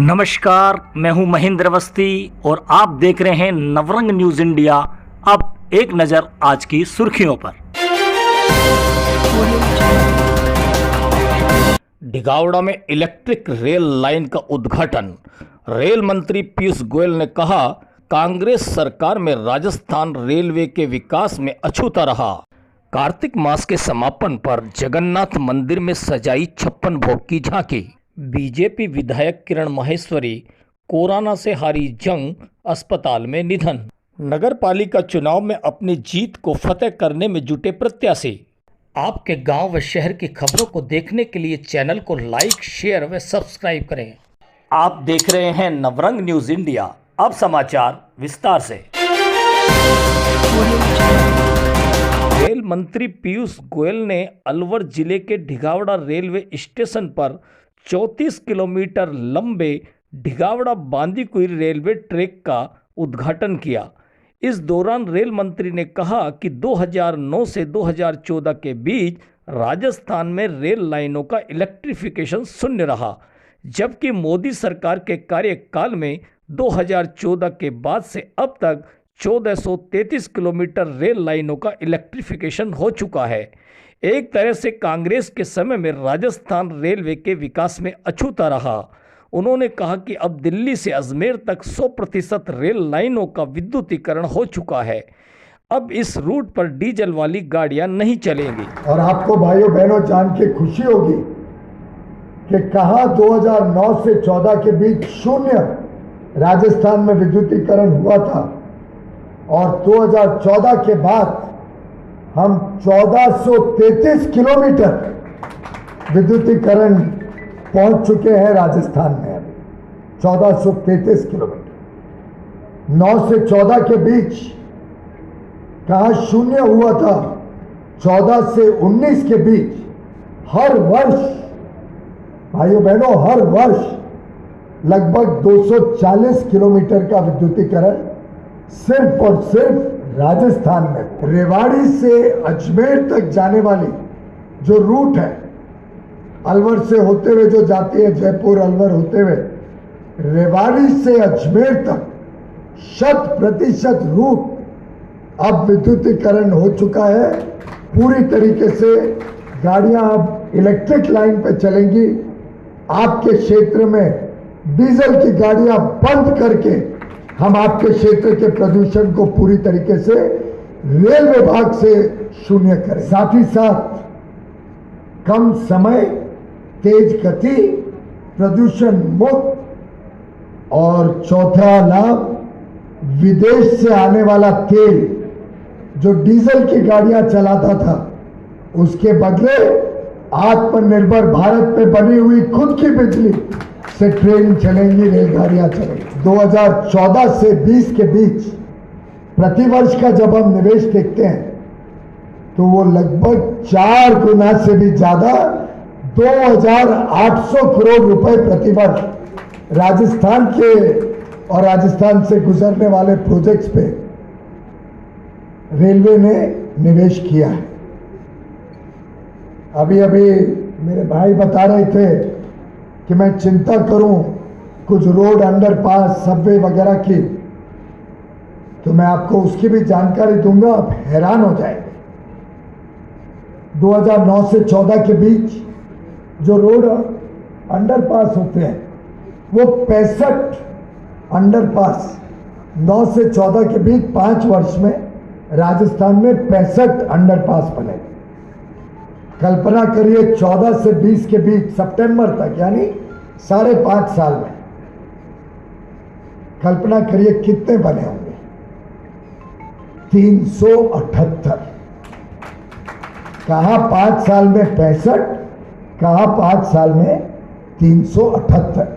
नमस्कार, मैं हूं महेंद्र अवस्थी और आप देख रहे हैं नवरंग न्यूज इंडिया। अब एक नजर आज की सुर्खियों पर। ढिगावड़ा में इलेक्ट्रिक रेल लाइन का उद्घाटन। रेल मंत्री पीयूष गोयल ने कहा, कांग्रेस सरकार में राजस्थान रेलवे के विकास में अछूता रहा। कार्तिक मास के समापन पर जगन्नाथ मंदिर में सजाई 56 भोग की झांकी। बीजेपी विधायक किरण माहेश्वरी कोरोना से हारी जंग, अस्पताल में निधन। नगर पालिका चुनाव में अपनी जीत को फतेह करने में जुटे प्रत्याशी। आपके गांव व शहर की खबरों को देखने के लिए चैनल को लाइक, शेयर व सब्सक्राइब करें। आप देख रहे हैं नवरंग न्यूज इंडिया। अब समाचार विस्तार से। रेल मंत्री पीयूष गोयल ने अलवर जिले के ढिगावड़ा रेलवे स्टेशन पर 34 किलोमीटर लंबे ढिगावड़ा बांदीकुई रेलवे ट्रैक का उद्घाटन किया। इस दौरान रेल मंत्री ने कहा कि 2009 से 2014 के बीच राजस्थान में रेल लाइनों का इलेक्ट्रिफिकेशन शून्य रहा, जबकि मोदी सरकार के कार्यकाल में 2014 के बाद से अब तक 1433 किलोमीटर रेल लाइनों का इलेक्ट्रिफिकेशन हो चुका है। एक तरह से कांग्रेस के समय में राजस्थान रेलवे के विकास में अछूता रहा। उन्होंने कहा कि अब दिल्ली से अजमेर तक 100% रेल लाइनों का विद्युतीकरण हो चुका है। अब इस रूट पर डीजल वाली गाड़ियां नहीं चलेंगी। और आपको भाइयों बहनों जान के खुशी होगी कि कहां 2009 से 14 के बीच शून्य राजस्थान में विद्युतीकरण हुआ था और 2014 के बाद हम 1433 किलोमीटर विद्युतीकरण पहुंच चुके हैं राजस्थान में। अभी 1433 किलोमीटर 9 से 14 के बीच कहाँ शून्य हुआ था। 14 से 19 के बीच हर वर्ष भाइयों बहनों हर वर्ष लगभग 240 किलोमीटर का विद्युतीकरण सिर्फ और सिर्फ राजस्थान में। रेवाड़ी से अजमेर तक जाने वाली जो रूट है, अलवर से होते हुए जो जाती है, जयपुर अलवर होते हुए रेवाड़ी से अजमेर तक 100% रूट अब विद्युतीकरण हो चुका है। पूरी तरीके से गाड़ियां अब इलेक्ट्रिक लाइन पे चलेंगी। आपके क्षेत्र में डीजल की गाड़ियां बंद करके हम आपके क्षेत्र के प्रदूषण को पूरी तरीके से रेल विभाग से शून्य करें। साथ ही साथ कम समय, तेज गति, प्रदूषण मुक्त और चौथा लाभ विदेश से आने वाला तेल जो डीजल की गाड़ियां चलाता था उसके बदले आत्मनिर्भर भारत में बनी हुई खुद की बिजली से ट्रेन चलेंगी, रेलगाड़ियां चलेंगी। 2014 से 20 के बीच प्रतिवर्ष का जब हम निवेश देखते हैं तो वो लगभग 4 गुना से भी ज्यादा 2800 करोड़ रुपए प्रतिवर्ष राजस्थान के और राजस्थान से गुजरने वाले प्रोजेक्ट्स पे रेलवे ने निवेश किया है। अभी अभी मेरे भाई बता रहे थे कि मैं चिंता करूं कुछ रोड अंडरपास, सबवे वगैरह की, तो मैं आपको उसकी भी जानकारी दूंगा, आप हैरान हो जाएंगे। 2009 से 14 के बीच जो रोड अंडरपास होते हैं वो 65 अंडरपास 9 से 14 के बीच 5 वर्ष में राजस्थान में 65 अंडरपास बने। कल्पना करिए 14 से 20 के बीच सितंबर तक यानी 5.5 साल में कल्पना करिए कितने बने होंगे। 378। कहा 5 साल में 65, कहा 5 साल में 378,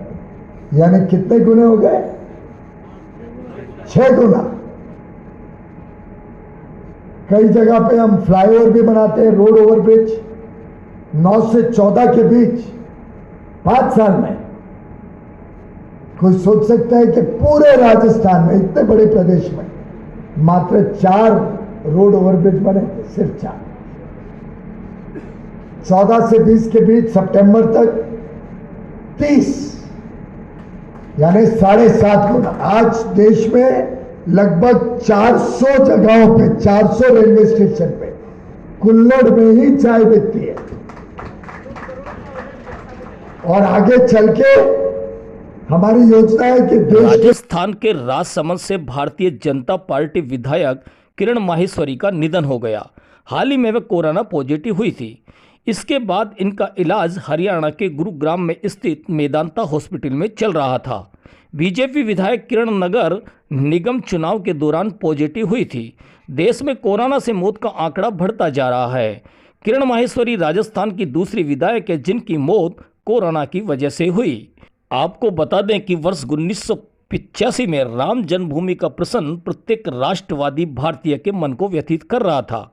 यानी कितने गुने हो गए? 6 गुना। कई जगह पे हम फ्लाईओवर भी बनाते हैं, रोड ओवरब्रिज। 9 से 14 के बीच 5 साल में कोई सोच सकता है कि पूरे राजस्थान में, इतने बड़े प्रदेश में मात्र 4 रोड ओवरब्रिज बने, सिर्फ 4। 14 से 20 के बीच सितंबर तक 30 यानी 7.5 गुना। आज देश में लगभग 400 जगहों पे, 400 रेलवे स्टेशन पे कुल्हड़ में ही चाय बिकती है। और आगे चल के हमारी योजना है कि देश राजस्थान के राजसमंद से भारतीय जनता पार्टी विधायक किरण माहेश्वरी का निधन हो गया। हाल ही में वे कोरोना पॉजिटिव हुई थी। इसके बाद इनका इलाज हरियाणा के गुरुग्राम में स्थित मेदांता हॉस्पिटल में चल रहा था। बीजेपी विधायक किरण नगर निगम चुनाव के दौरान पॉजिटिव हुई थी। देश में कोरोना से मौत का आंकड़ा बढ़ता जा रहा है। किरण माहेश्वरी राजस्थान की दूसरी विधायक है जिनकी मौत कोरोना की वजह से हुई। आपको बता दें कि वर्ष 1985 में राम जन्मभूमि का प्रश्न प्रत्येक राष्ट्रवादी भारतीय के मन को व्यथित कर रहा था।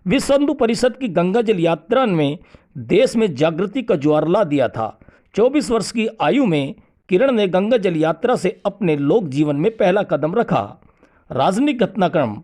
विश्व हिंदू परिषद की गंगा जल यात्रा में देश में जागृति का ज्वार ला दिया था। 24 वर्ष की आयु में किरण ने गंगा जल यात्रा से अपने लोक जीवन में पहला कदम रखा। राजनीतिक घटनाक्रम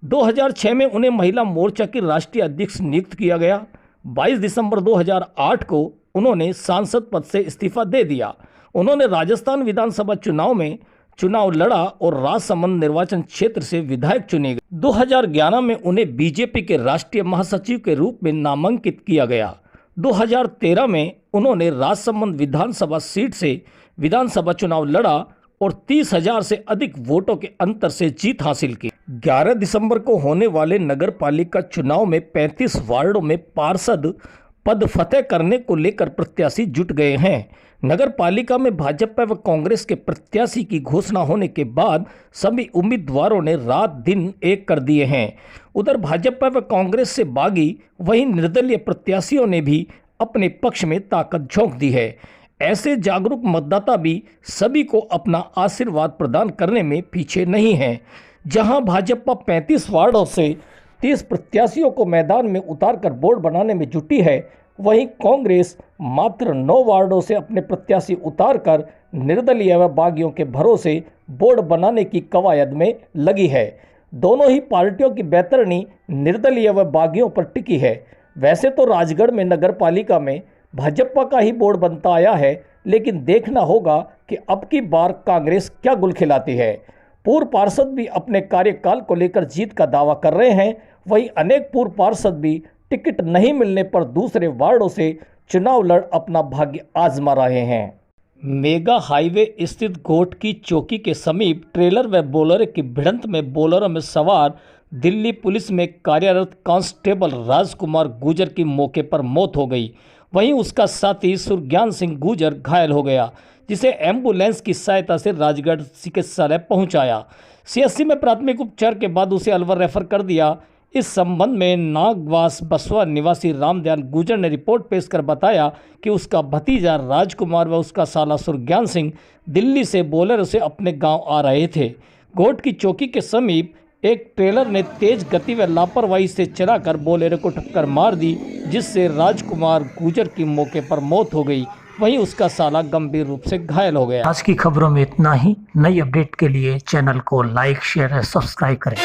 2006 में उन्हें महिला मोर्चा की राष्ट्रीय अध्यक्ष नियुक्त किया गया। 22 दिसंबर 2008 को उन्होंने सांसद पद से इस्तीफा दे दिया। उन्होंने राजस्थान विधानसभा चुनाव में चुनाव लड़ा और राजसमंद निर्वाचन क्षेत्र से विधायक चुने गए। 2011 में उन्हें बीजेपी के राष्ट्रीय महासचिव के रूप में नामांकित किया गया। 2013 में उन्होंने राजसमंद विधानसभा सीट से विधानसभा चुनाव लड़ा और 30,000 से अधिक वोटों के अंतर से जीत हासिल की। 11 दिसंबर को होने वाले नगर पालिका चुनाव में 35 वार्डों में पार्षद पद फतेह करने को लेकर प्रत्याशी जुट गए हैं। नगर पालिका में भाजपा व कांग्रेस के प्रत्याशी की घोषणा होने के बाद सभी उम्मीदवारों ने रात दिन एक कर दिए हैं। उधर भाजपा व कांग्रेस से बागी वहीं निर्दलीय प्रत्याशियों ने भी अपने पक्ष में ताकत झोंक दी है। ऐसे जागरूक मतदाता भी सभी को अपना आशीर्वाद प्रदान करने में पीछे नहीं हैं। जहां भाजपा 35 वार्डों से 30 प्रत्याशियों को मैदान में उतारकर बोर्ड बनाने में जुटी है, वहीं कांग्रेस मात्र 9 वार्डों से अपने प्रत्याशी उतारकर निर्दलीय व बागियों के भरोसे बोर्ड बनाने की कवायद में लगी है। दोनों ही पार्टियों की बैतरणी निर्दलीय व बागियों पर टिकी है। वैसे तो राजगढ़ में नगर पालिका में भाजपा का ही बोर्ड बनता आया है, लेकिन देखना होगा कि अब की बार कांग्रेस क्या गुल खिलाती है। पूर्व पार्षद भी अपने कार्यकाल को लेकर जीत का दावा कर रहे हैं। वहीं अनेक पूर्व पार्षद भी टिकट नहीं मिलने पर दूसरे वार्डों से चुनाव लड़ अपना भाग्य आजमा रहे हैं। मेगा हाईवे स्थित गोट की चौकी के समीप ट्रेलर व बोलेरो की भिड़ंत में बोलेरो में सवार दिल्ली पुलिस में कार्यरत कांस्टेबल राजकुमार गुजर की मौके पर मौत हो गई। वहीं उसका साथी सुरज्ञान सिंह गुजर घायल हो गया, जिसे एम्बुलेंस की सहायता से राजगढ़ चिकित्सालय पहुंचाया। सीएससी में प्राथमिक उपचार के बाद उसे अलवर रेफर कर दिया। इस संबंध में नागवास बसवा निवासी रामदयाल गुजर ने रिपोर्ट पेश कर बताया कि उसका भतीजा राजकुमार व उसका साला सुरज्ञान सिंह दिल्ली से बोलेरो से अपने गांव आ रहे थे। गोट की चौकी के समीप एक ट्रेलर ने तेज गति व लापरवाही से चलाकर बोलेरो को टक्कर मार दी, जिससे राजकुमार गुजर की मौके पर मौत हो गई। वहीं उसका साला गंभीर रूप से घायल हो गया। आज की खबरों में इतना ही। नई अपडेट के लिए चैनल को लाइक, शेयर और सब्सक्राइब करें।